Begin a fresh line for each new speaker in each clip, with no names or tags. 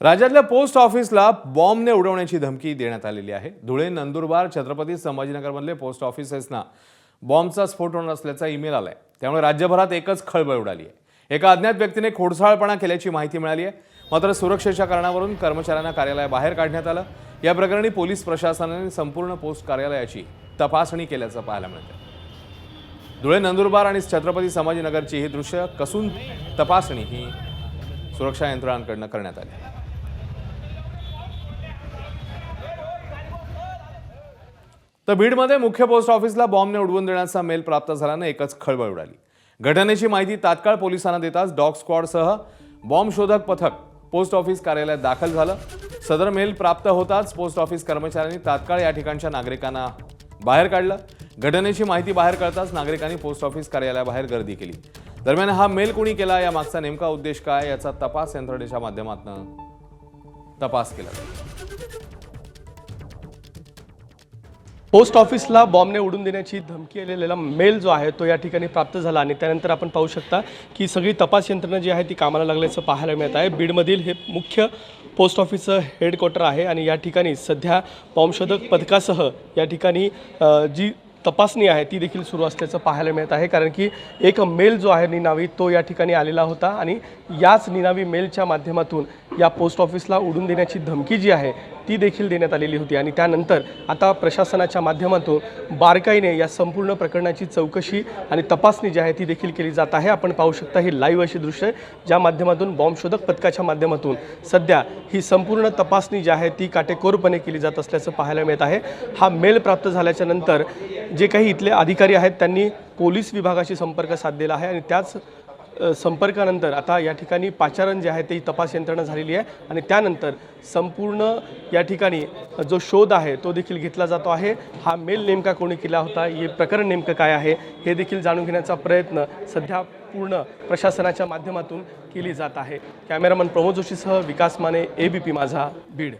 राज्यातल्या पोस्ट ऑफिसला बॉम्बने उडवण्याची धमकी देण्यात आलेली आहे। धुळे, नंदुरबार, छत्रपती संभाजीनगरमधले पोस्ट ऑफिसेसना बॉम्बचा स्फोट होणार असल्याचा ईमेल आलाय। त्यामुळे राज्यभरात एकच खळबळ उडाली आहे। एका अज्ञात व्यक्तीने खोडसाळपणा केल्याची माहिती मिळाली आहे। मात्र सुरक्षेच्या कारणावरून कर्मचाऱ्यांना कार्यालयाबाहेर काढण्यात आलं। या प्रकरणी पोलीस प्रशासनाने संपूर्ण पोस्ट कार्यालयाची तपासणी केल्याचं पाहायला मिळतं। धुळे, नंदुरबार आणि छत्रपती संभाजीनगरची ही दृश्य कसून तपासणी ही सुरक्षा यंत्रणांकडून करण्यात आली। तर बीडमध्ये मुख्य पोस्ट ऑफिसला बॉम्बने उडवून देण्याचा मेल प्राप्त झाल्याने एकच खळबळ उडाली। घटनेची माहिती तात्काळ पोलिसांना देताच डॉग स्क्वॉडसह बॉम्ब शोधक पथक पोस्ट ऑफिस कार्यालयात दाखल झालं। सदर मेल प्राप्त होताच पोस्ट ऑफिस कर्मचाऱ्यांनी तात्काळ या ठिकाणच्या नागरिकांना बाहेर काढलं। घटनेची माहिती बाहेर कळताच नागरिकांनी पोस्ट ऑफिस कार्यालयाबाहेर गर्दी केली। दरम्यान हा मेल कोणी केला, यामागचा नेमका उद्देश काय, याचा तपास यंत्रणेच्या माध्यमातून तपास केला जातो।
पोस्ट ऑफिसला बॉम्बने उडून देण्याची धमकी आलेला मेल जो आहे तो या ठिकाणी प्राप्त झाला आणि त्यानंतर आपण पाहू शकता की सगळी तपास यंत्रणा जी आहे ती कामाला लागल्याचं पाहायला मिळत आहे। बीडमधील हे मुख्य पोस्ट ऑफिसचं हेडक्वार्टर आहे आणि या ठिकाणी सध्या बॉम्बशोधक पथकासह या ठिकाणी जी तपासणी आहे ती देखील सुरू असल्याचं पाहायला मिळत आहे। कारण की एक मेल जो आहे निनावी तो या ठिकाणी आलेला होता आणि याच निनावी मेलच्या माध्यमातून या पोस्ट ऑफिसला उडून देण्याची धमकी जी आहे ती देखील देण्यात आलेली होती आणि त्यानंतर आता प्रशासनाच्या माध्यमातून बारकाईने या संपूर्ण प्रकरणाची चौकशी आणि तपासणी जी आहे ती देखील केली जात आहे। आपण पाहू शकता ही लाईव्ह अशी दृश्य ज्या माध्यमातून बॉम्बशोधक पथकाच्या माध्यमातून सध्या ही संपूर्ण तपासणी जी आहे ती काटेकोरपणे केली जात असल्याचं पाहायला मिळत आहे। हा मेल प्राप्त झाल्याच्या नंतर जे काही इथले अधिकारी आहेत त्यांनी पोलीस विभागाशी संपर्क साधलेला आहे आणि त्याच संपर्कानंतर आता या ठिकाणी पाचारण जे आहे ते तपास यंत्रणा झालेली आहे आणि त्यानंतर संपूर्ण या ठिकाणी जो शोध आहे तो देखील घेतला जातो आहे। हा मेल नेमका कोणी केला होता, हे प्रकरण नेमकं काय आहे हे देखील जाणून घेण्याचा प्रयत्न सध्या पूर्ण प्रशासनाच्या माध्यमातून केली जात आहे। कॅमेरामन प्रमोद जोशीसह विकास माने, एबीपी माझा, बीड।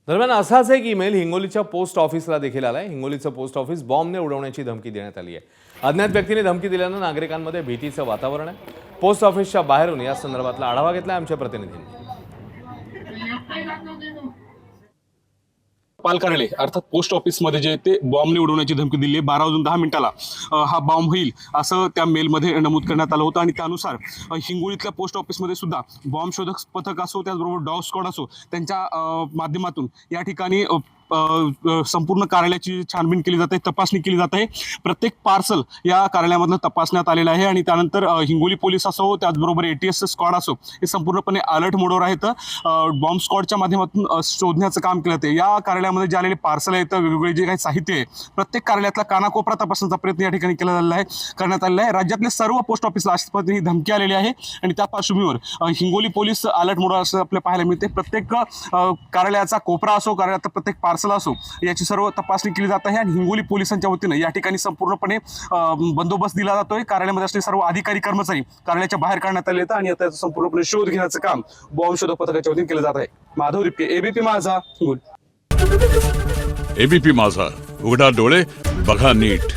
दरम्यान असाच एक ईमेल हिंगोलीच्या पोस्ट ऑफिसला देखील आलाय। हिंगोलीचं पोस्ट ऑफिस बॉम्बने उडवण्याची धमकी देण्यात आली आहे। अज्ञात व्यक्तीने धमकी दिल्यानं नागरिकांमध्ये भीतीचं वातावरण आहे। पोस्ट ऑफिसच्या बाहेरून या संदर्भातला आढावा घेतला आमच्या प्रतिनिधींनी।
टपाल कार्यालय अर्थात पोस्ट ऑफिसमध्ये जे ते बॉम्बने उडवण्याची धमकी दिली आहे। 12:10 हा बॉम्ब होईल असं त्या मेलमध्ये नमूद करण्यात आलं होतं आणि त्यानुसार हिंगोलीतल्या पोस्ट ऑफिसमध्ये सुद्धा बॉम्ब शोधक पथक असो, त्याचबरोबर डॉग स्क्वॉड असो, त्यांच्या माध्यमातून या ठिकाणी संपूर्ण कार्यालयाची छानबीन केली जाते, तपासणी केली जाते। प्रत्येक पार्सल या कार्यालयामधलं तपासण्यात आलेलं आहे आणि त्यानंतर हिंगोली पोलीस असो, त्याचबरोबर ATS स्क्वॉड असो, हे संपूर्णपणे अलर्ट मोडवर आहेत। बॉम्ब स्क्वॉडच्या माध्यमातून शोधण्याचं काम केलं जाते। या कार्यालयामध्ये जे आलेले पार्सल आहेत, वेगवेगळे जे काही साहित्य आहे, प्रत्येक कार्यालयातला कानाकोपरा तपासण्याचा प्रयत्न या ठिकाणी करण्यात आलेला आहे। राज्यातले सर्व पोस्ट ऑफिसला अशा पद्धतीने धमकी आलेली आहे आणि त्या पार्श्वभूमीवर हिंगोली पोलीस अलर्ट मोडवर असं आपल्याला पाहायला मिळते। प्रत्येक कार्यालयाचा कोपरा असो, कार्यालयाचा प्रत्येक पार्सल असो, याची सर्व तपासणी केली जात आहे आणि हिंगोली पोलिसांच्या वतीनं या ठिकाणी संपूर्णपणे बंदोबस्त दिला जातोय। कार्यालयामध्ये असलेले सर्व अधिकारी कर्मचारी कार्यालयाच्या बाहेर काढण्यात आले आहेत आणि आता संपूर्णपणे शोध घेण्याचं काम बॉम्ब शोधक पथकाच्या वतीने केलं जात आहे। माधव रिपके, एबीपी माझा, हिंगोली।
एबीपी माझा, उघडा डोळे बघा नीट।